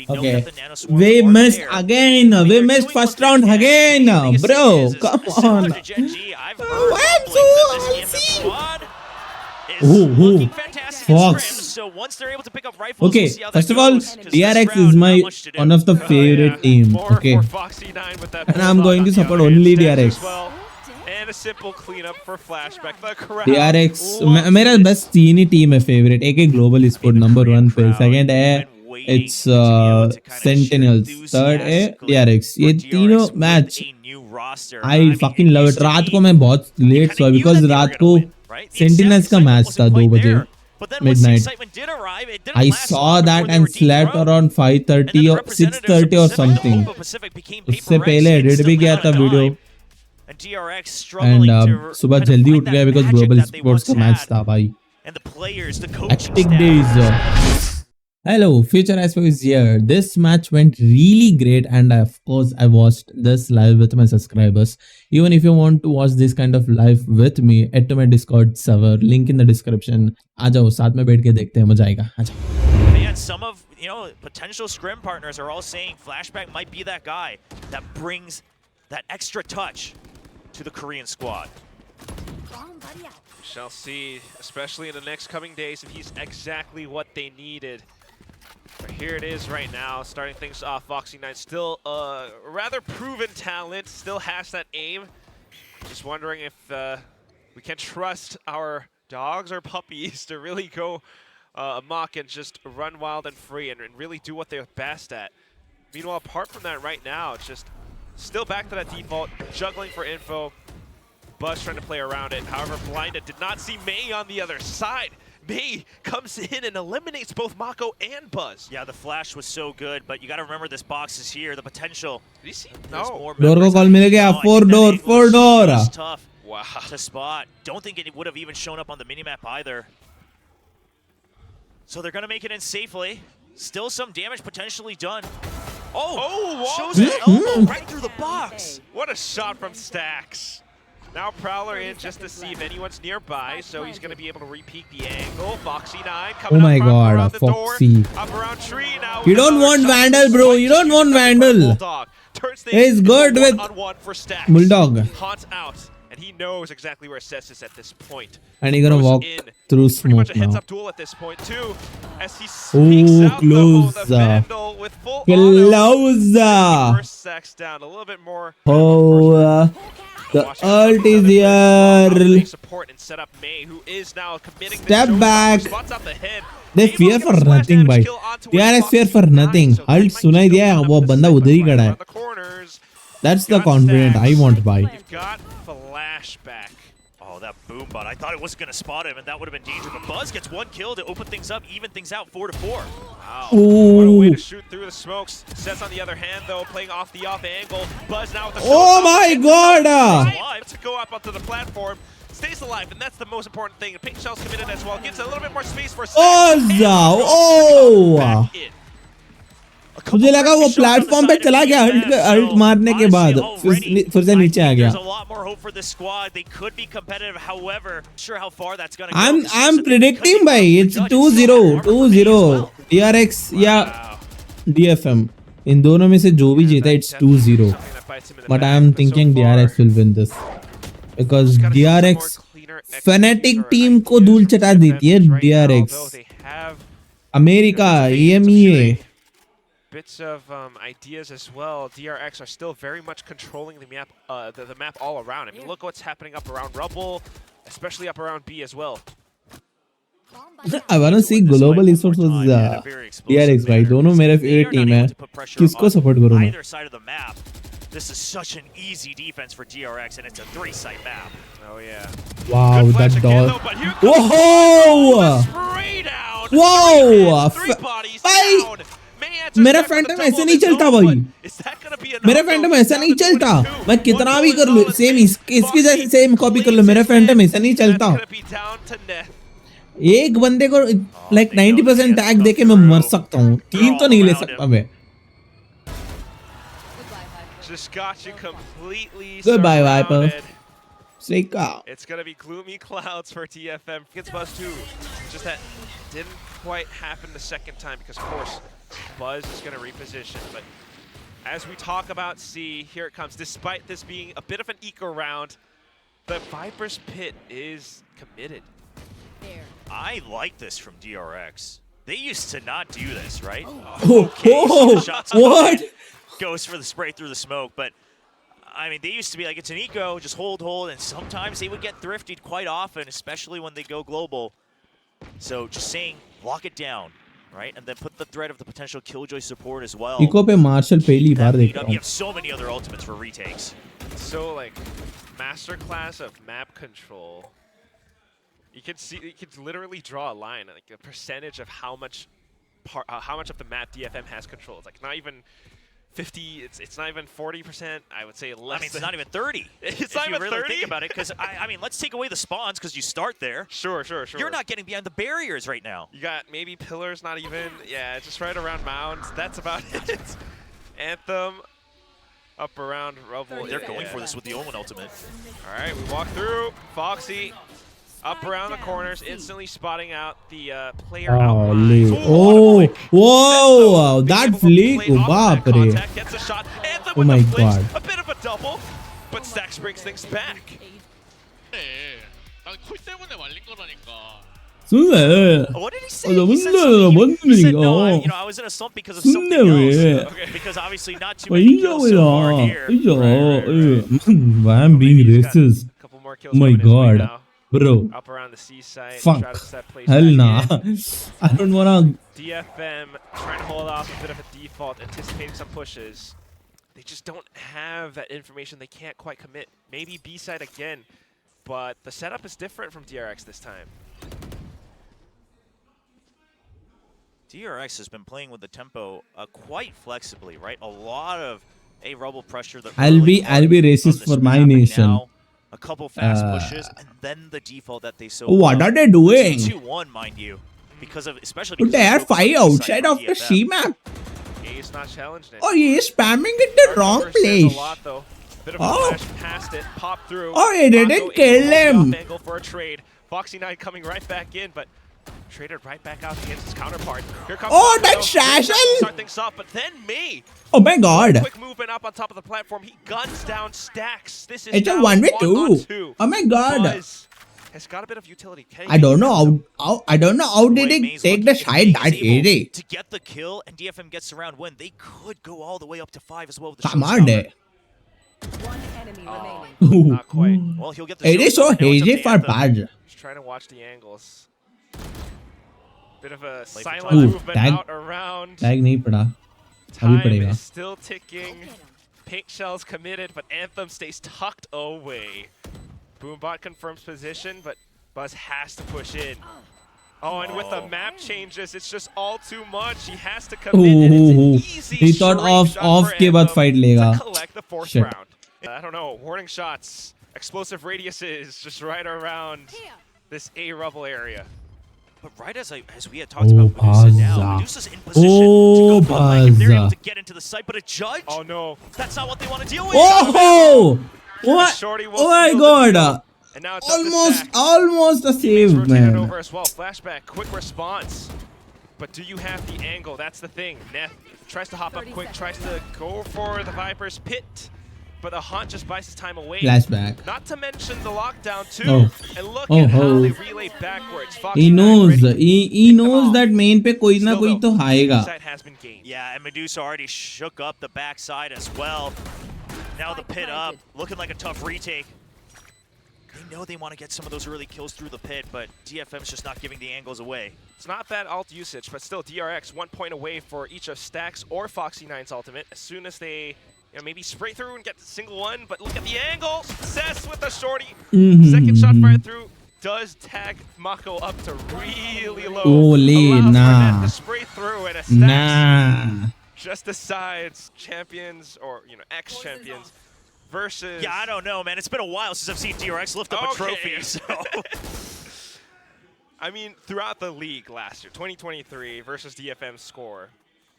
Okay. We missed again. We missed first round again. Bro, come on. Oh, I'm so alsy. Oh, Fox. Okay, first of all, DRX is my one of the favorite team. Okay, and I'm going to support only DRX. And a simple cleanup for flashback. The crowd DRX मेरा बस तीन ही team है favorite. एक है global esport number 1 पे, second है it's Sentinels, third है DRX. ये तीनों match I fucking love it. रात को मैं बहुत late सोया because रात को Sentinels का match था 2 बजे midnight. I saw that and slept around 5:30 or 6:30 or something. उससे पहले edit भी किया था video. And सुबह जल्दी उठ गया because global sports का match था भाई. Hectic days. Hello, Future Raspo is here. This match went really great and of course I watched this live with my subscribers. Even if you want to watch this kind of live with me, head to my Discord server, link in the description. आ जाओ साथ में बैठ के देखते हैं, मजा आएगा. आ जाओ. Some of potential scrim partners are all saying Flashback might be that guy that brings that extra touch to the Korean squad. We shall see, especially in the next coming days, if he's exactly what they needed. But here it is right now, starting things off. Foxy9 still rather proven talent, still has that aim. Just wondering if we can trust our dogs or puppies to really go amok and just run wild and free and really do what they're best at. Meanwhile, apart from that right now, it's just still back to that default, juggling for info. Buzz trying to play around it. However, Blinded did not see Mei on the other side. Mei comes in and eliminates both Mako and Buzz. Yeah, the flash was so good, but you got to remember this box is here. The potential. Did he see? No. Door को call मिल गया. Four door. Tough. Wow. To spot. Don't think it would have even shown up on the minimap either. So they're going to make it in safely. Still some damage potentially done. Oh, shows an elbow right through the box. What a shot from Stacks. Now Prowler in just to see if anyone's nearby, so he's going to be able to re-peek the angle. Foxy9 coming up around the Foxy. door, up around tree now. You don't want Vandal, bro. You don't want Vandal. He's good with Bulldog. Haunts out, and he knows exactly where Sess is at this point. And he's gonna walk through Pretty much smoke a now. heads-up duel at this point too, as he sneaks out close. the Vandal with full Close. First Sacks down a little bit more. Oh, the ult is here. Support and set up Mei, who is now committing Step back. spots out the head. They fear for nothing, bhai. DRX fear for nothing. Ult सुनाई दिया है, वो बंदा उधर ही खड़ा है. That's the confidence I want, bhai. You've got Flashback. Oh, that boom bot. I thought it was going to spot him, and that would have been dangerous. But Buzz gets one kill to open things up, even things out 4-4. Wow. What a way to shoot through the smokes. Sets on the other hand, though, playing off the off angle. Buzz now with the Oh my god! To go up onto the platform. Stays alive, and that's the most important thing. Pink Shell's committed as well. Gets a little bit more space for Oh! मुझे लगा वो platform पे चला गया alt मारने के बाद फिर से नीचे आ गया. I'm predicting by it's 2-0 DRX या DFM. इन दोनों में से जो भी जीता it's 2-0. But I am thinking DRX will win this because DRX Fnatic team को धूल चटा देती है. DRX America EMEA. Bits of ideas as well. DRX are still very much controlling the map, the map all around. I mean, look what's happening up around Rubble, especially up around B as well. I want to see global esports was DRX भाई. दोनों मेरे favorite team है. किसको support करूँ मैं? Either side of the map. This is such an easy defense for DRX, and it's a 3-site map. Oh yeah. Wow, that dog. Whoa! Whoa! भाई मेरा Phantom ऐसे नहीं चलता भाई. मेरा फैंटम ऐसा नहीं चलता. मैं कितना भी कर लूं सेम इसकी जैसे सेम कॉपी कर लूं, मेरा फैंटम ऐसा नहीं चलता. एक बंदे को लाइक 90% टैग देके मैं मर सकता हूं. 3 तो नहीं ले सकता मैं. Goodbye, Viper. Snake out. It's gonna be gloomy clouds for TFM. Gets Buzz 2. Just that didn't quite happen the second time because, of course, Buzz is going to reposition, but as we talk about C, here it comes. Despite this being a bit of an eco round, the Viper's Pit is committed. I like this from DRX. They used to not do this, right? Oh, Shots what? goes for the spray through the smoke, but I mean, they used to be like, it's an eco, just hold, and sometimes they would get thrifted quite often, especially when they go global. So just saying, lock it down, right? And then put the threat of the potential Killjoy support as well. Eco पे Marshal पहली बार देख रहा You हूँ. have so many other ultimates for retakes. So like, masterclass of map control. You can see, you can literally draw a line, like a percentage of how much of the map DFM has control. It's like not even 50. It's not even 40%. I would say less. I mean, it's not even 30. It's not even if you really 30? think about it, because I mean, let's take away the spawns because you start there. Sure. You're not getting behind the barriers right now. You got maybe pillars, not even. Yeah, it's just right around mounds. That's about it. Anthem up around rubble. They're going for this with the Omen ultimate. All right, we walk through. Foxy up around the corners, instantly spotting out the player outlines. Oh, whoa, that flick, oh, baap re. Gets a shot. Anthem Oh with my the flinch. God. A bit of a double, but Stacks brings things back. 난콜 때문에 말린 거라니까. 순대. What did he say? Oh, He said no, something. He said, no, oh. I was in a slump because of something 순대 else. 왜? Because obviously not too many kills so far here. Why I'm being racist? A couple more kills Oh my coming his way God. now. Bro, Up around the seaside. fuck. Try to set plays Hell back nah. in. I don't wanna. DFM trying to hold off a bit of a default, anticipating some pushes. They just don't have that information. They can't quite commit. Maybe B-side again, but the setup is different from DRX this time. DRX has been playing with the tempo quite flexibly, right? A lot of rubble pressure. That I'll be racist for my nation. Now, a couple fast pushes, and then the default that they so. What are they doing? 2-1, mind you, because of especially. Dude, they are 5 outside of the C map. A's not challenging it. Oh, he is spamming it the wrong Turnover says place. A lot, though. Bit of a Oh. flash past it, pop through. Oh, he didn't Mongo kill able to hold him. the off angle for a trade. Foxy Knight coming right back in, but traded right back out against his counterpart. Here comes Oh, Mongo. that's Shazam! Start things off, but then me. Oh my God. Quick movement up on top of the platform. He guns down Stacks. This is It's a now 1v2. Oh my God. Buzz has got a bit of utility. Can I he don't get know how. I don't know how did he Maze take the looking- if side Maze that is able easy. to get the kill and DFM gets around win, they could go all the way up to 5 as well with the Come on, showstopper. One enemy remaining. Not quite. Well, he'll get the It is so showstopper, now it's up hazy to for Anthem. Pudge. Just trying to watch the angles. Bit of a for silent time. movement Tag- out around. Tag नहीं पड़ा. Time अभी पड़ेगा. is still ticking. Pink Shell's committed, but Anthem stays tucked away. Boombot confirms position, but Buzz has to push in. Oh, and with the map changes, it's just all too much. He has to commit, and it's an easy He thought straight off shot for के बाद Anthem fight लेगा. to collect the 4th Shit. round. I don't know, warning shots, explosive radiuses, just right around this A-rubble area. But right as we had talked about Medusa now, Buzza. Medusa's in position Oh, to go bot lane if they're able Buzza. to get into the site, but a judge, Oh no, that's not what they want to deal with. Oh! What? Shorty will Oh my seal the God. deal. And now it's up to Almost, Stacks. almost a Teammates save, rotated man. over as well. Flashback, quick response. But do you have the angle? That's the thing. Neth tries to hop up quick, tries to go for the Viper's pit. But the Haunt just buys his time away. Flashback. Not to mention the lockdown too. Oh. And look Oh, at how oh. they relay backwards. Foxy He Knight knows. ready. He knows that main पे कोई ना Still कोई though, तो आएगा. side has been gained. Yeah, and Medusa already shook up the backside as well. Now the pit up, looking like a tough retake. They know they want to get some of those early kills through the pit, but DFM's just not giving the angles away. It's not bad ult usage, but still DRX 1 point away for each of Stacks or Foxy Knight's ultimate. As soon as they maybe spray through and get the single one, but look at the angle. Success with the shorty. Second shot fired through does tag Mako up to really low. Holy, Allows nah. Burnett to spray through and a Stacks Nah. just decides champions or ex-champions versus. Yeah, I don't know, man. It's been a while since I've seen DRX lift up a trophy, so. I mean, throughout the league last year, 2023 versus DFM's score,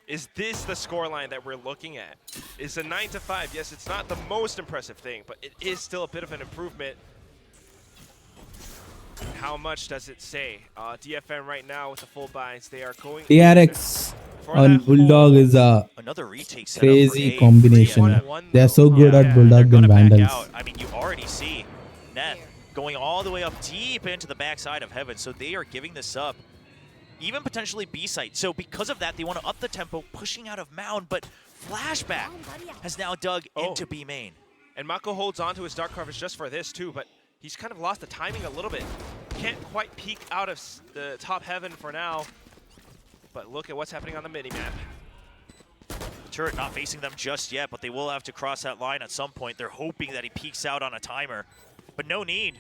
is this the scoreline that we're looking at? Is a 9-5? Yes, it's not the most impressive thing, but it is still a bit of an improvement. How much does it say? DFM right now with the full binds, they are going DRX. for And Bulldog is a Another retake setup crazy for combination. 3-1-1 They are so though. good Yeah, at they're Bulldog gonna and back Vandals. out. I mean, you already see Neth going all the way up deep into the backside of Heaven, so they are giving this up. Even potentially B-site. So because of that, they want to up the tempo, pushing out of Mound, but Flashback has now dug into B main. And Mako holds on to his Dark Harvest just for this too, but he's kind of lost the timing a little bit. Can't quite peek out of the top Heaven for now. But look at what's happening on the mini-map. Turret not facing them just yet, but they will have to cross that line at some point. They're hoping that he peeks out on a timer, but no need.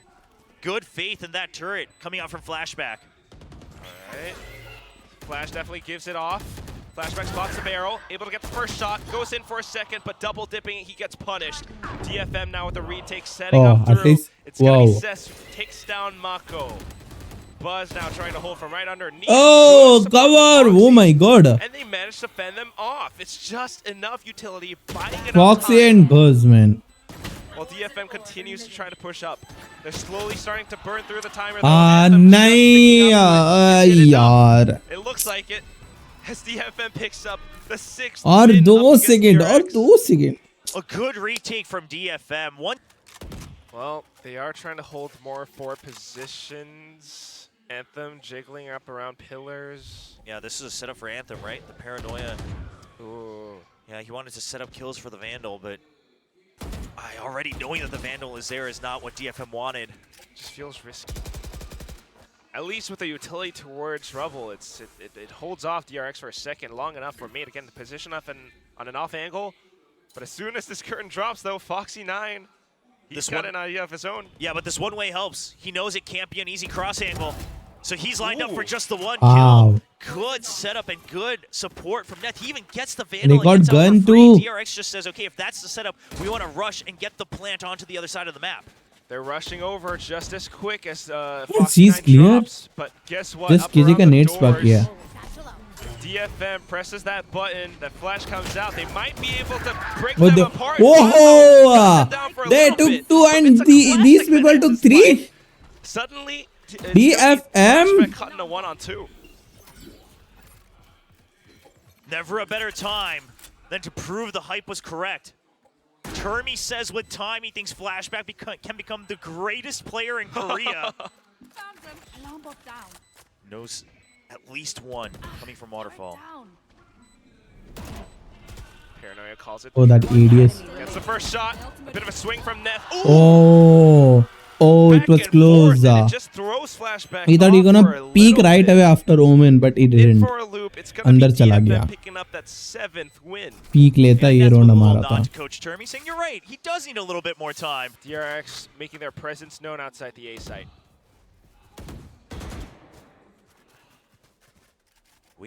Good faith in that turret coming out from Flashback. Alright. Flash definitely gives it off. Flashback spots the barrel, able to get the first shot, goes in for a second, but double dipping, he gets punished. DFM now with the retake, setting up at through. least, It's gonna be wow. Cess who takes down Mako. Buzz now trying to hold from right underneath. Oh, Good support from cover! Foxy. Oh my god. And they managed to fend them off. It's just enough utility, buying enough Foxy time. and Buzz, man. While DFM continues to try to push up. They're slowly starting to burn through the timer. नहीं यार. It looks like it. As DFM picks up the 6th और win 2 up against second और DRX. 2 second. A good retake from DFM. Well, they are trying to hold more forward positions. Anthem jiggling up around pillars. Yeah, this is a setup for Anthem, right? The paranoia. Ooh. Yeah, he wanted to set up kills for the Vandal, but already knowing that the Vandal is there is not what DFM wanted. Just feels risky. At least with the utility towards Rubble, it holds off DRX for a second, long enough for me to get in the position up and on an off angle. But as soon as this curtain drops, though, Foxy9, he's got an idea of his own. Yeah, but this one way helps. He knows it can't be an easy cross angle. So he's lined up for just the one Wow. kill. Good setup and good support from Neth. He even gets the Vandal. They got and gets out gun for free. too. DRX just says, okay, if that's the setup, we want to rush and get the plant onto the other side of the map. They're rushing over just as quick as she's Foxy9 clear. drops. But guess what? Just Up किसी around का the nets बाकी है. doors, DFM presses that button. The flash comes out. They might be able to break What them the? apart. Whoa! Cuts it down for a They little took bit, 2 but and it's a these classic people took Nexus 3. fight. Suddenly, DFM? cutting a 1-on-2. Never a better time than to prove the hype was correct. Termi says with time he thinks Flashback can become the greatest player in Korea. Alarm bot down. Knows at least one coming from Waterfall. Down. Paranoia calls it. Oh, that ADS. Gets the first shot. A bit of a swing from Neth. Oh, oh, it Back was and close. forth, and it just throws Flashback He thought he off for gonna a peek little right bit. away after Omen, but he In didn't. for a loop. It's gonna be अंदर चला DFM गया. picking up that 7th win. Peek लेता And ये that's round with a हमारा little था. nod to Coach Termi saying, you're right, he does need a little bit more time. DRX making their presence known outside the A site.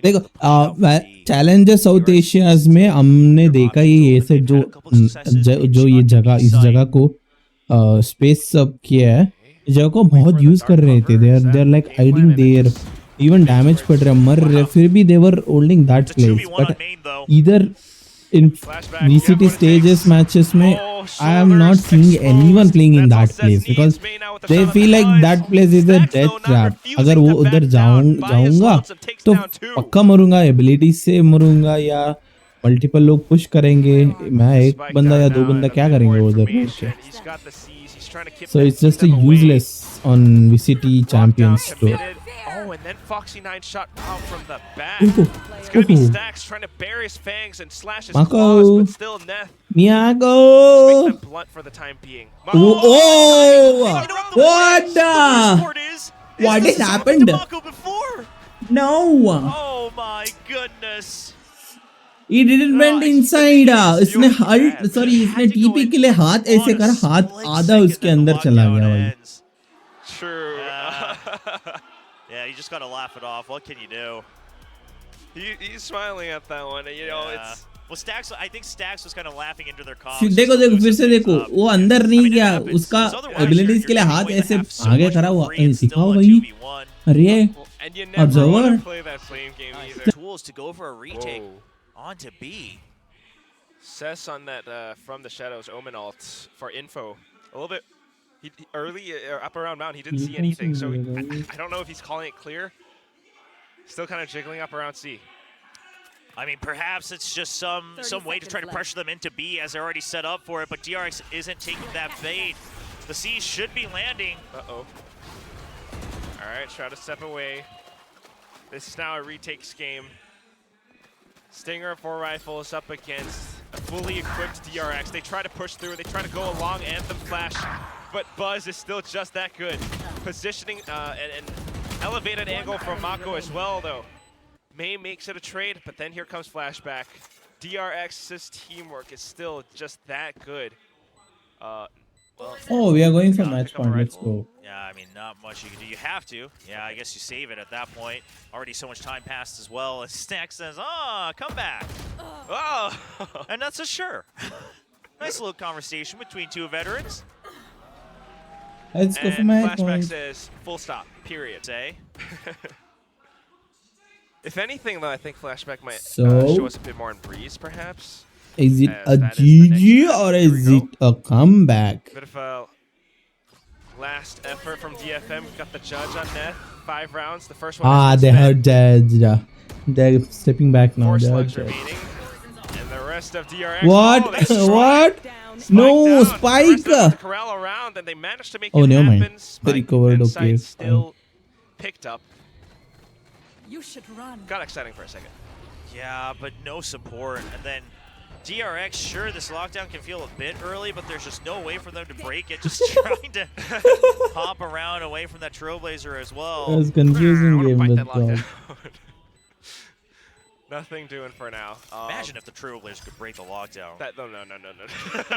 देखो challenger south Asia's में हमने देखा ये से जो ये जगह इस जगह को स्पेस सब किया है इस जगह को बहुत यूज कर रहे थे they are like hiding there even damage पड़ रहा मर रहे फिर भी they were holding that It's a place 2v1 on but main though. इधर in VCT stages matches में I am not seeing anyone playing in that place because they feel like that place is a death trap. अगर वो उधर जाऊंगा तो पक्का मरूंगा ability से मरूंगा या मल्टीपल लोग पुश करेंगे मैं एक बंदा या 2 बंदा क्या करेंगे उधर so it's just a useless on VCT Champions tour. Oh, and then Foxy9 shot out from the back. It's going to be Stacks trying to bury his fangs and slash his claws, but still Neth Miyago! makes them blunt for the time being. Oh! What the? Sport is What this has is happened? Mako before. No! Oh my goodness. He didn't went inside. इसने हल्ट sorry इसने TP के लिए हाथ ऐसे करा हाथ आधा उसके अंदर चला गया भाई. True. Yeah, you just gotta laugh it off. What can you do? He's smiling at that one. You know, Yeah. it's Well, Stacks. I think Stacks was kind of laughing into their comments. देखो देखो फिर से देखो वो अंदर नहीं गया उसका एबिलिटीज के लिए हाथ ऐसे आगे करा हुआ दिखाओ भाई अरे and you never Observer. want to play that flame game either. Tools to go for a retake onto B. Cess on that from the shadows Omen ult for info. A little bit early up around Mount, he didn't see anything, so I don't know if he's calling it clear. Still kind of jiggling up around C. I mean, perhaps it's just some way to try to pressure them into B as they're already set up for it, but DRX isn't taking that bait. The C should be landing. Uh-oh. All right, try to step away. This is now a retakes game. Stinger 4 rifles up against a fully equipped DRX. They try to push through. They try to go along Anthem Flash, but Buzz is still just that good. Positioning an elevated angle from Mako as well, though. May makes it a trade, but then here comes Flashback. DRX's teamwork is still just that good. Oh, we are going for match point. Let's go. Yeah, I mean, not much you can do. You have to. Yeah, I guess you save it at that point. Already so much time passed as well. And Snack says, come back. Oh, and that's a sure. Nice little conversation between two veterans. Let's go for And match Flashback point. says, full stop, period. Say. If anything, though, I think Flashback might So? show us a bit more in Breeze, perhaps. Is it As a that is the next GG match. or Here is we it a comeback? Bit of a last effort from DFM. We've got the judge on net. 5 rounds. The first one. Ah, is they spent. are dead. They're stepping back now. 4 They are slugs dead. remaining. And the rest of DRX. What? Oh, they strike. What? Spike No, down. The rest of them Spike! corral around, and they managed to make Oh, it never mind. happen. They Spike recovered, inside okay, still picked up. You should run. Got exciting for a second. Yeah, but no support. And then DRX, sure, this lockdown can feel a bit early, but there's just no way for them to break it. Just trying to hop around away from that Trailblazer as It well. was confusing I wanna game fight with that God. lockdown. Nothing doing for now. Imagine if the Trailblazer could break the lockdown.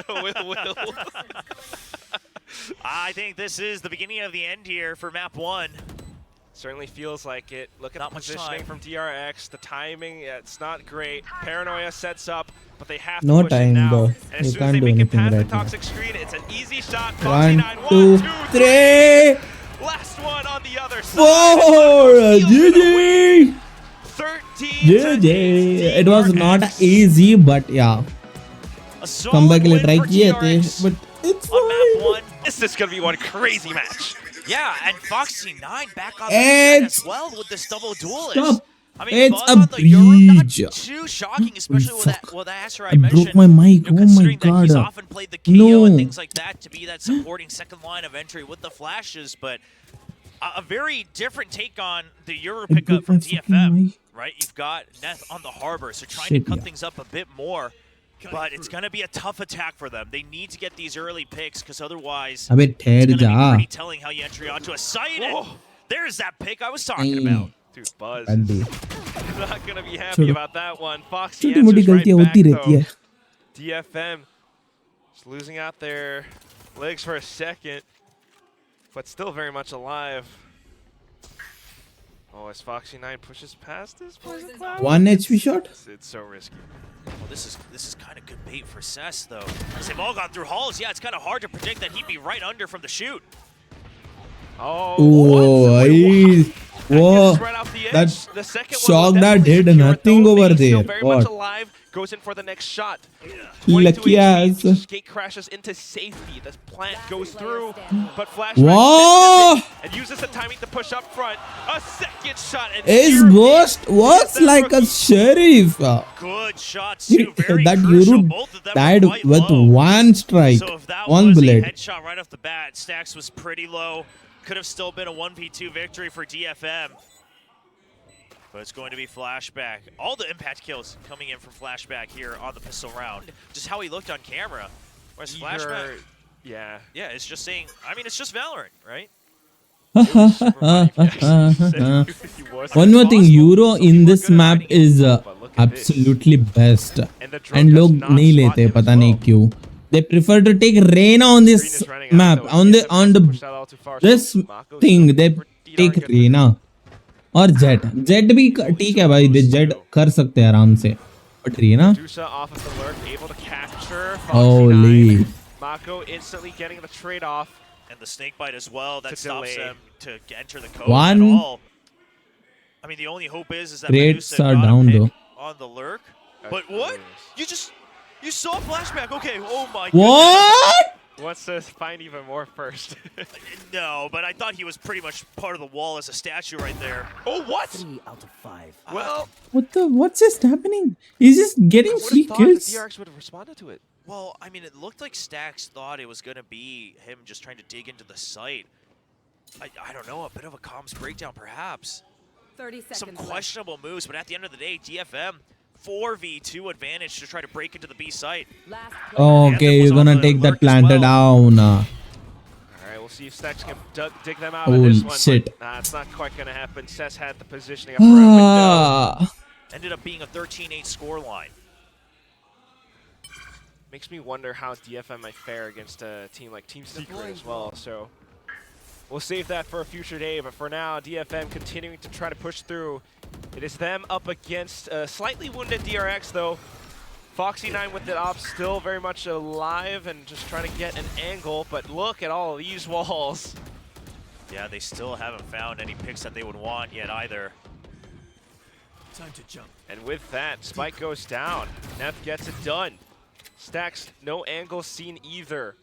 No. Will. I think this is the beginning of the end here for map 1. Certainly feels like it. Look at Not the much positioning time. from DRX. The timing, yeah, it's not great. Paranoia sets up, but they have to No push time, it now. bro. And You as soon as can't they do make it anything past the right now. toxic screen, it's an easy shot. 1, Foxy9, 2, 1, 2, 3, Last one on the other 4. side. GG. 13 GG. It was not easy, but yeah. A solid Comeback के लिए win try for किए थे, DRX but it's on map fine. 1. This is going to be one crazy match. Yeah, and Foxy9 back on the set It's- as well with this double duelist. Stop. I mean, It's Buzz a on the Euro, not breach. too shocking, especially with Fuck. that Asher I I mentioned. broke my mic. You know, Oh my considering that he's God. often played the KO and No. things like that to be that supporting second line of entry with the flashes, but a very different take on the Euro I pickup broke from my fucking DFM, mic. right? You've got Neth on the harbor, so trying Shit, to cut yeah. things up a bit more. But it's going to be a tough attack for them. They need to get these early picks because otherwise अबे it's ठहर going to be जा. pretty telling how you enter onto a site. And Whoa. there's that pick I was talking Hey. about. Dude, Buzz Bad is day. not going to be happy छोड़ो. about that one. Foxy छोटी मोटी answers right गलतियां back, होती रहती though. है. DFM just losing out their legs for a second, but still very much alive. Oh, as Foxy9 pushes past this poison cloud. 1 HP shot. It's so risky. Well, this is kind of good bait for Cess, though. As they've all gone through halls, yeah, it's kind of hard to predict that he'd be right under from the shoot. Oh, Oh, what? Wait, whoa. wow. That gets right off the edge. That The second shock one was that definitely did secured, nothing though. over He's still there. very much What? alive. Goes in for the next shot. Lucky 22 HP, ass. Skate crashes into safety. The plant goes through, but Flash Whoa! misses it and uses the timing to push up front. A second shot. And His here ghost is works the like a rookie. sheriff. Good shots, too. Very That crucial. Euro Both of them died were quite with low. one strike, So if that one was bullet. a headshot right off the bat, Stacks was pretty low. Could have still been a 1v2 victory for DFM. But it's going to be Flashback. All the impact kills coming in from Flashback here on the pistol round. Just how he looked on camera. Whereas Flashback, Yeah. yeah, it's just saying, I mean, it's just Valorant, right? One more thing, Euro in this map is absolutely best, and लोग नहीं लेते, पता नहीं क्यों. They prefer to take Reyna on this map, on the this thing. They take Reyna और Jet. Jet भी ठीक है भाई, Jet कर सकते हैं आराम से. But Reyna, Dusa off of the lurk, able to capture holy. Foxy9. Mako instantly getting the trade off. And the snake bite as well, that To stops delay. them to enter the code One. at all. I mean, the only hope is that Rates Medusa are got a down, pick though. on the lurk. But what? You saw Flashback. Okay, oh my goodness. What? wants to find even more first. No, but I thought he was pretty much part of the wall as a statue right there. Oh, what? 3 out of 5. Well, What's just happening? He's just I getting would free have thought that kills. DRX would have responded to it. Well, I mean, it looked like Stax thought it was going to be him just trying to dig into the site. I don't know, a bit of a comms breakdown perhaps. 30 seconds Some left. questionable moves, but at the end of the day, DFM 4v2 advantage to try to break into the B site. Last Okay, you're gonna take that planter down. All right, we'll see if Stax can dig them out of Holy this one. shit. But, it's not quite going to happen. Cess had the positioning up around window. Ah, Ended up being a 13-8 scoreline. Makes me wonder how DFM might fare against a team like Team Secret as well. So we'll save that for a future day. But for now, DFM continuing to try to push through. It is them up against a slightly wounded DRX, though. Foxy9 with the op still very much alive and just trying to get an angle. But look at all of these walls. Yeah, they still haven't found any picks that they would want yet either. Time to jump. And with that, Spike goes down. Neff gets it done. Stacks, no angle seen either.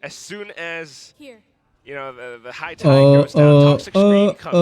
As soon as, here. you know, the high tide goes down, Toxic Screen comes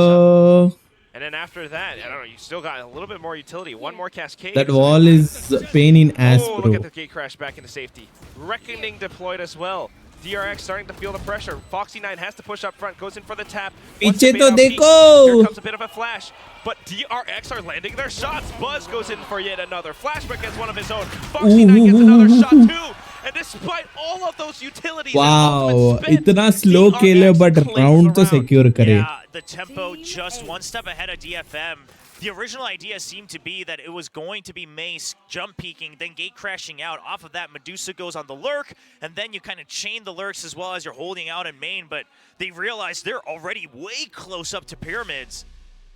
up. And then after that, I don't know, you still got a little bit more utility. One more cascade. that wall is pain in ass, Oh, look bro. at the gate crash back into safety. Reckoning deployed as well. DRX starting to feel the pressure. Foxy9 has to push up front, goes in for the tap. Wants Piche to to bait out dekho! Here comes a bit of a flash, but DRX are landing their shots. Buzz goes in for yet another. Flashback gets one of his own. Foxy9 gets another shot too. And despite all of those utilities, Wow, and ultimate spin, इतना slow DRX खेले but claims round the तो secure करे. Yeah, the tempo just one step ahead of DFM. The original idea seemed to be that it was going to be Mace jump peeking, then gate crashing out. Off of that, Medusa goes on the lurk, and then you kind of chain the lurks as well as you're holding out in main, but they realize they're already way close up to pyramids,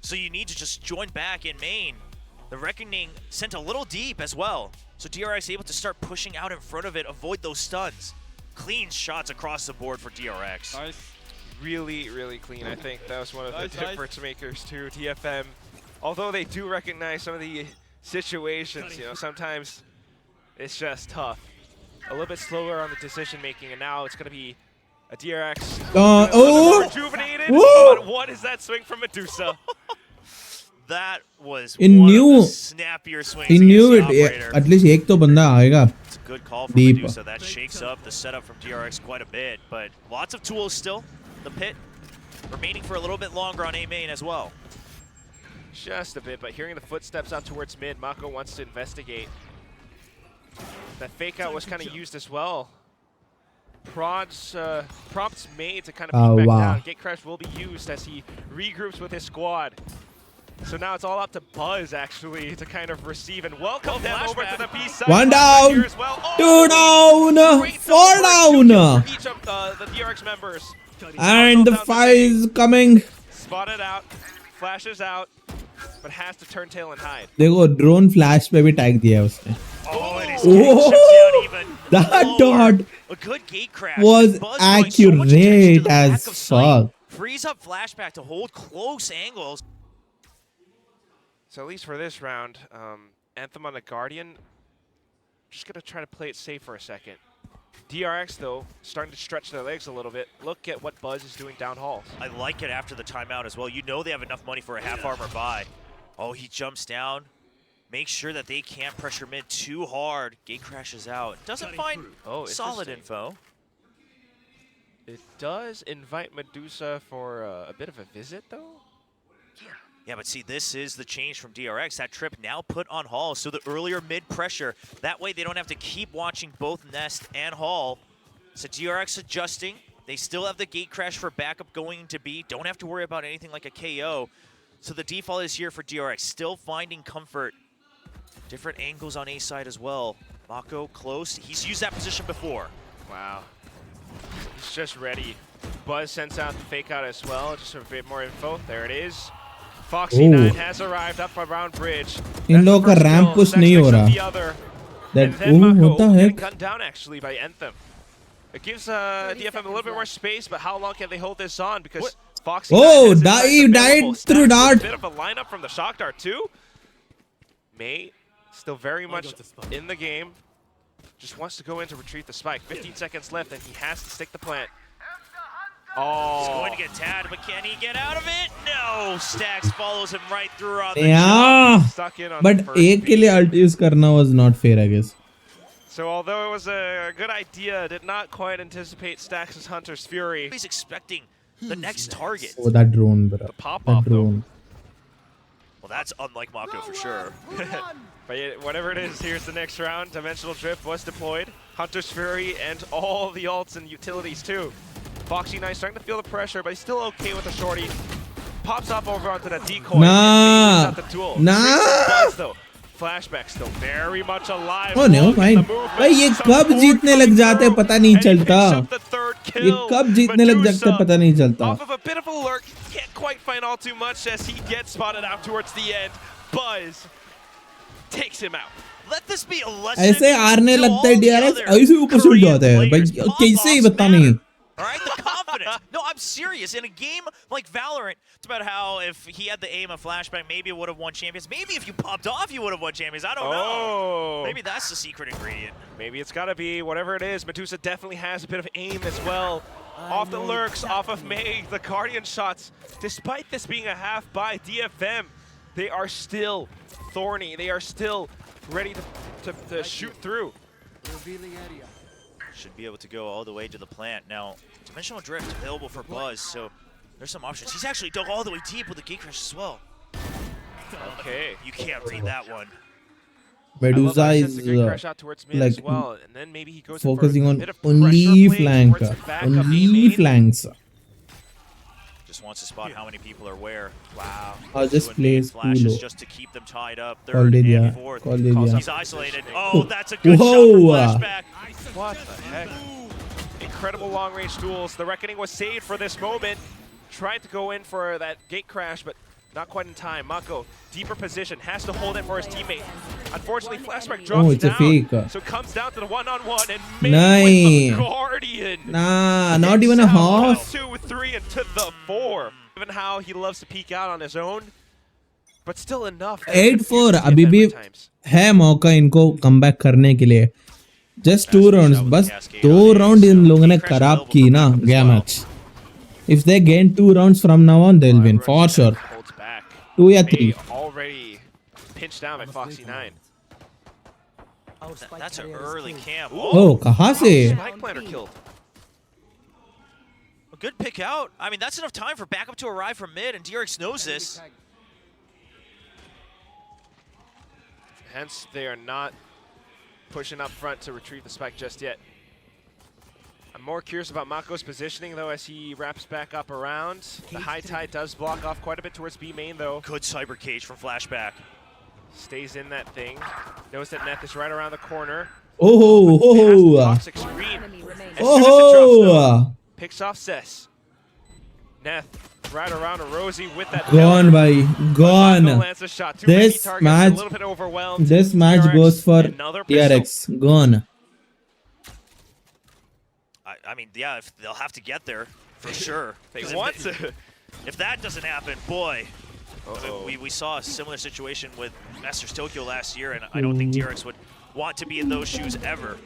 so you need to just join back in main. The Reckoning sent a little deep as well, so DRX able to start pushing out in front of it, avoid those stuns. Clean shots across the board for DRX. Nice. really, really clean. I think that was one of the Nice, nice. difference makers too. TFM, although they do recognize some of the situations, you know, sometimes it's just tough. A little bit slower on the decision making, and now it's going to be a DRX. Oh! Rejuvenated. Woo! But what is that swing from Medusa? That was In one new- of the snappier swings He knew against it. the operator. At least एक तो बंदा आएगा. It's a good call from Deep. Medusa. That shakes up the setup from DRX quite a bit, but lots of tools still. The pit remaining for a little bit longer on A main as well. Just a bit, but hearing the footsteps out towards mid, Mako wants to investigate. That fake out was kind of used as well. Prompts made to kind of Oh, peek back wow. down. Gate crash will be used as he regroups with his squad. So now it's all up to Buzz actually to kind of receive and welcome them over to the B side. One Flashback down, here as well. two down, Great four teamwork, 2 down. kills for each of the DRX members. And the five is coming. Spotted out, flashes out, but has to turn tail and hide. देखो drone flash पे भी tag दिया है उसने. Oh, and his Oh! getting shipped down even That lower. dot A good gate crash. was Buzz drawing so much attention to accurate the back as of sight. fuck. Frees up flashback to hold close angles. So at least for this round, Anthem on the Guardian, just gonna try to play it safe for a second. DRX though, starting to stretch their legs a little bit. Look at what Buzz is doing down halls. I like it after the timeout as well. You know they have enough money for a half armor buy. Oh, he jumps down. Makes sure that they can't pressure mid too hard. Gate crashes out. Doesn't find solid interesting. info. It does invite Medusa for a bit of a visit though. Yeah, but see, this is the change from DRX. That trip now put on Hall, so the earlier mid pressure. That way they don't have to keep watching both Nest and Hall. So DRX adjusting. They still have the gate crash for backup going to B. Don't have to worry about anything like a KO. So the default is here for DRX. Still finding comfort. Different angles on A side as well. Mako close. He's used that position before. Wow. He's just ready. Buzz sends out the fake out as well. Just a bit more info. There it is. Foxy9 has arrived up around bridge. इन लोगों का ramp push नहीं हो रहा. That what the heck? Gunned down actually by Anthem. It gives DFM a little bit more space, but how long can they hold this on? Because Foxy9 Oh, has his sights he died available. through Stacks with dart. A bit of a lineup from the shock dart too. May still very much in the game. Just wants to go in to retrieve the spike. 15 seconds left, and he has to stick the plant. Oh. He's going to get tagged, but can he get out of it? No! Stax follows him right through on the Yeah. jump. Stuck in on But the first एक के लिए ult use करना was not fair, I guess. So although it was a good idea, did not quite anticipate Stax's Hunter's Fury. He's expecting the next target. Oh, that drone, bro. The pop That off though. drone. Well, that's unlike Mako for sure. But whatever it is, here's the next round. Dimensional Drift was deployed. Hunter's Fury and all the ults and utilities too. Foxy9 starting to feel the pressure, but he's still okay with the shorty. Pops off over onto that decoy. Nah. And the duel. Nah. Buzz, though. Flashback still very much alive. Oh no, fine. भाई ये कब जीतने लग जाते पता नहीं चलता. ये कब जीतने लग जाते पता नहीं चलता. Off of a bit of a lurk, can't quite find all too much as he gets spotted out towards the end. Buzz takes him out. Let this be a lesson. ऐसे हारने to लगता है all the DRX other ऐसे ऊपर छूट Korean जाता है भाई players. कैसे ही Pop-offs बता matter. नहीं. All right, the confidence. No, I'm serious. In a game like Valorant, it's about how if he had the aim of flashback, maybe it would have won champions. Maybe if you popped off, you would have won champions. I don't know. Maybe that's the secret ingredient. Maybe it's got to be whatever it is. Medusa definitely has a bit of aim as well. Off the lurks, off of May, the Guardian shots. Despite this being a half by DFM, they are still thorny. They are still ready to shoot through. Should be able to go all the way to the plant. Now, Dimensional Drift available for Buzz, so there's some options. He's actually dug all the way deep with the Gate Crash as well. Okay. You can't read that one. Medusa is like as well, and then maybe he goes focusing for a on bit of only pressure play flank, towards the back of only A-main. flanks. Just wants to spot how many people are where. Wow. I'll just Doing play main flashes Skulo. just to keep them tied up. Call Third did and ya. fourth. Call did ya. He's isolated. Oh, that's a good Whoa. shot for flashback. What the heck? Incredible long-range duels. The Reckoning was saved for this moment. Tried to go in for that gate crash, but not quite in time. Mako, deeper position, has to hold it for his teammate. Unfortunately, Flashback drops it's a down. fake. So it comes down to the one-on-one, and May with the Guardian. Nah, not even a half. 2, 3, and to the 4. Given how he loves to peek out on his own, but still enough. 8-4 अभी भी है मौका इनको comeback करने के लिए. Just 2 rounds, बस 2 round इन लोगों ने खराब की ना गया match. If they gain 2 rounds from now on, they'll win for sure. 2 या 3. Already pinched down by Foxy9. That's an early camp. Oh, कहाँ से? Spike planter killed. A good pick out. I mean, that's enough time for backup to arrive from mid, and DRX knows this. Hence, they are not pushing up front to retrieve the spike just yet. I'm more curious about Mako's positioning, though, as he wraps back up around. The high tide does block off quite a bit towards B main, though. Good cyber cage from Flashback. Stays in that thing. Knows that Neth is right around the corner. Oh, Toxic scream. As soon as it drops, oh, though, picks off Cess. Neth right around a Rosie with that. gone, bhai, gone. Lands a shot. Too many This targets, match, a little bit overwhelmed. this match DRX, goes for another pistol. DRX. Gone. I mean, yeah, if they'll have to get there for sure. They want to. If that doesn't happen, boy. I mean, we saw a similar situation with Masters Tokyo last year, and I don't think DRX would want to be in those shoes ever.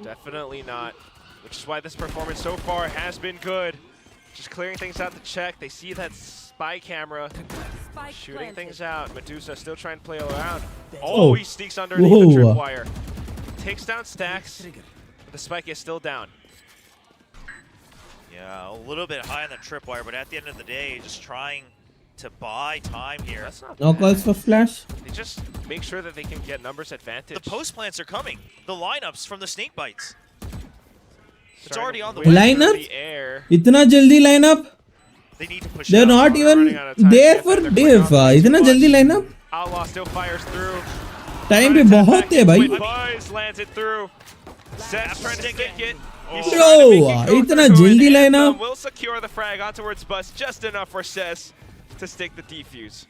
Definitely not. Which is why this performance so far has been good. Just clearing things out to check. They see that spy camera. Spike Shooting planted. things out. Medusa still trying to play around. Oh. Oh, he sneaks underneath the Whoa. tripwire. Takes down Stacks. But the spike is still down. Yeah, a little bit high on the tripwire, but at the end of the day, just trying to buy time here. That's not No bad. calls for flash. They just make sure that they can get numbers advantage. The post plants are coming. The lineups from the snake bites. It's Starting already to on the whip way. through Lineup? the air. इतना जल्दी lineup? They need to push They're it out. not even running out of time. there for They're div. quick off इतना too जल्दी much. lineup? Outlaw still fires through. Time भी बहुत है भाई. Buzz lands it through. Seth's trying to stick it. He's Bro, trying to make it go इतना through, जल्दी and lineup? Anthem will secure the frag on towards Buzz, just enough for Seth to stick the defuse.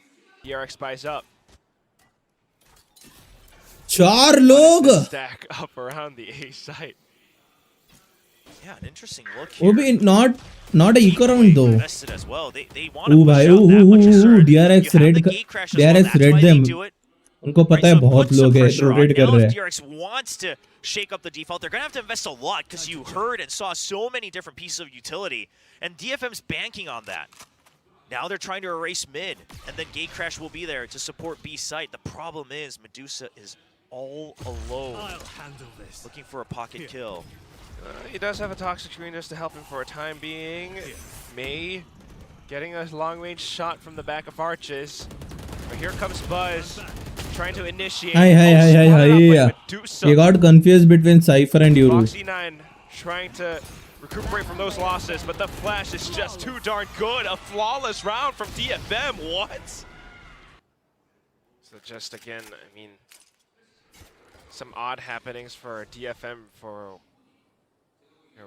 DRX spies up. 4 लोग. Stack up around the A site. Yeah, an interesting look वो here. भी not a eco round though. Invested as well. They want to Oh push भाई, out that much oh concern. DRX You have red the का- gate crash as well. DRX That's red why they them. do it. उनको पता है So it बहुत puts some लोग हैं pressure on. Rotate कर Now रहे if हैं. DRX wants to shake up the default, they're going to have to invest a lot because you heard and saw so many different pieces of utility. And DFM's banking on that. Now they're trying to erase mid, and then Gatecrash will be there to support B site. The problem is Medusa is all alone, I'll handle this. looking for a pocket kill. He does have a toxic screen just to help him for a time being. May getting a long-range shot from the back of Arches. But here comes Buzz, trying to initiate. Hi. Spotted up by Medusa. He got confused between Cypher and Yuru. Foxy9 trying to recuperate from those losses, but the flash is just too darn good. A flawless round from DFM. What? So just again, I mean, some odd happenings for DFM for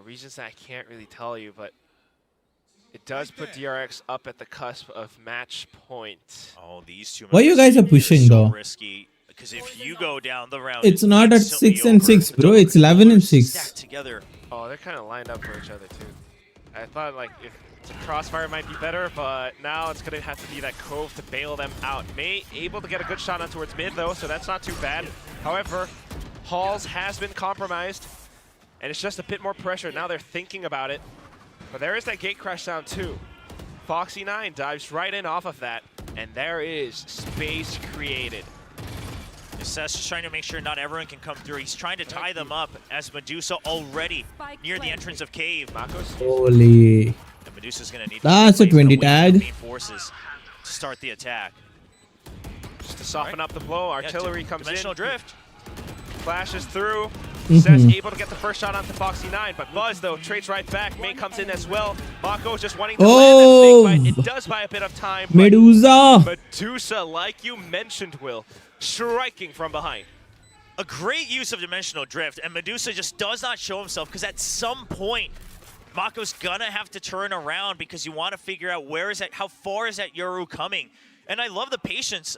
reasons that I can't really tell you, but it does put DRX up at the cusp of match point. Oh, these two. Why you guys are pushing so though? risky because if you go down the round, It's not at instantly 6 and over. 6, bro. It's 11 and 6. Stacked together. Oh, they're kind of lined up for each other too. I thought like if the crossfire might be better, but now it's gonna have to be that Cove to bail them out. May able to get a good shot on towards mid though, so that's not too bad. However, Halls has been compromised, and it's just a bit more pressure. Now they're thinking about it, but there is that gate crash sound too. Foxy9 dives right in off of that, and there is space created. Seth's just trying to make sure not everyone can come through. He's trying to tie them up as Medusa already near the entrance of Cave. Makos? Holy. And Medusa's going to need That's to a 20 tag. main forces to start the attack. Just to soften up the blow, artillery comes in. Dimensional drift. Flashes through. Seth's able to get the first shot onto Foxy9, but Buzz, though, trades right back. May comes in as well. Mako's just wanting to land that snake bite. It does buy a bit of time. but Medusa. Medusa, like you mentioned, Will, striking from behind. A great use of dimensional drift, and Medusa just does not show himself because at some point, Mako's gonna have to turn around because you want to figure out where is that, how far is that Yoru coming. And I love the patience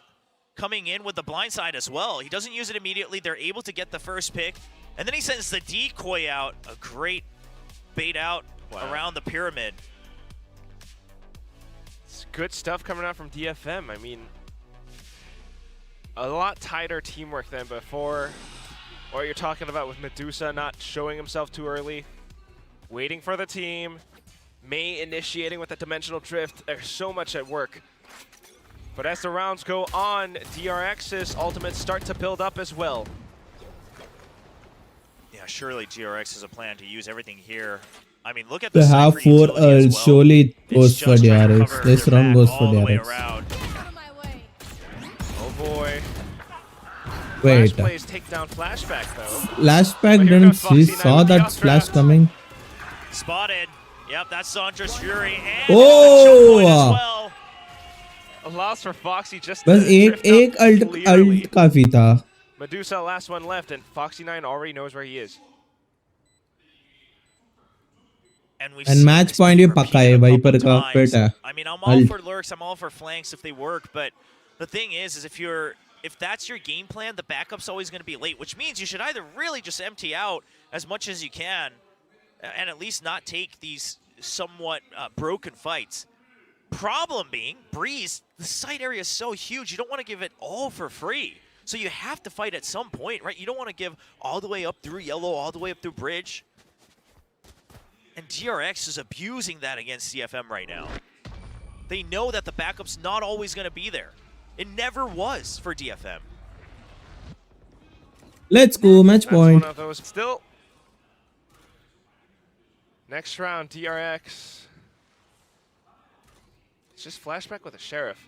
coming in with the blind side as well. He doesn't use it immediately. They're able to get the first pick. And then he sends the decoy out. A great bait out around the pyramid. It's good stuff coming out from DFM. I mean, a lot tighter teamwork than before. What you're talking about with Medusa not showing himself too early. Waiting for the team. May initiating with the dimensional drift. There's so much at work. But as the rounds go on, DRX's ultimates start to build up as well. Yeah, surely DRX has a plan to use everything here. I mean, look at the They have sniper 4 utility as well. surely it It's goes for just trying to DRX. cover This their round back goes for all the way DRX. around. Out of my way. Oh boy. Wait. Flash plays take down flashback though. Flashback But here didn't comes Foxy9 saw with the that updraft. flash coming. Spotted. Yep, that's Sandra's Fury. And Oh! choke point as well. Allows for Foxy just बस to एक drift up alt clearly. काफी था. Medusa, last one left, and Foxy9 already knows where he is. And, we've And seen match this point be ये पक्का है repeated a Viper couple का times. पेट है. I mean, I'm all Ult. for lurks, I'm all for flanks if they work, but the thing is if that's your game plan, the backup's always going to be late, which means you should either really just empty out as much as you can and at least not take these somewhat broken fights. Problem being, Breeze, the site area is so huge, you don't want to give it all for free. So you have to fight at some point, right? You don't want to give all the way up through yellow, all the way up through bridge. And DRX is abusing that against CFM right now. They know that the backup's not always going to be there. It never was for DFM. Let's go, match That's point. one of those. Still, next round, DRX. It's just flashback with a sheriff.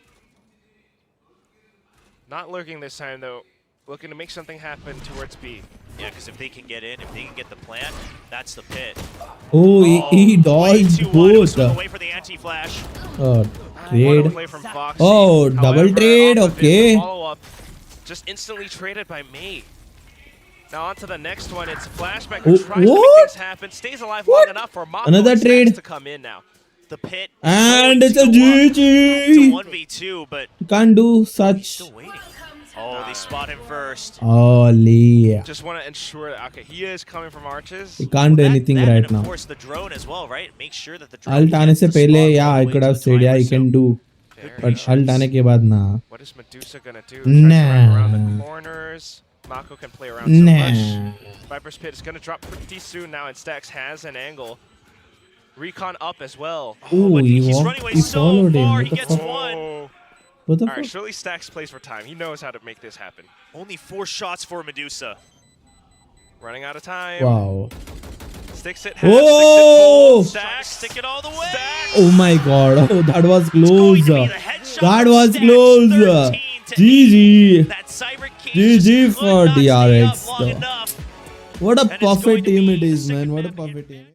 Not lurking this time though. Looking to make something happen towards B. Yeah, because if they can get in, if they can get the plant, that's the pit. Oh, he Way dodged too wide. It was both. away for the anti-flash. Oh, What a trade. play from Foxy. Oh, double However, trade, off of it, the okay. follow-up, just instantly traded by May. Now on to the next one. It's flashback who Oh, tries to make what? things happen, stays alive What? long enough for Mako Another and Sax trade. to come in now. The pit. And going it's a to go up. GG. It's a 1v2, but You can't do he's such. still waiting. Oh, they spot him first. Holy. Just want to ensure that, okay, he is coming from Arches. He can't do That- anything that right and of now. course the drone as well, right? Make sure that the drone Alt आने gets से the पहले, spot yeah, all I the way could to have the said, yeah, timer, he so can do. But हल्टाने के बाद ना. What is Medusa gonna do? Try to run around the Nah. corners. Mako can play around so much. Nah. Viper's Pit is gonna drop pretty soon now, and Stax has an angle. Recon up as well. Ooh, but he he's walked. running away He so followed him. far. What He the gets fuck? one. What the All right, fuck? surely Stax plays for time. He knows how to make this happen. Only 4 shots for Medusa. Running out of time. Wow. Sticks it. Oh! Sticks it full. Stax. Stick it all the way. Oh my god. Oh, that was It's going close. to be the headshot That from was Stax, close. 13 to 8. GG. That Cyber King GG just could for not stay DRX up long though. enough. What a And it's going perfect to team be it the is, second man. What a map. perfect team.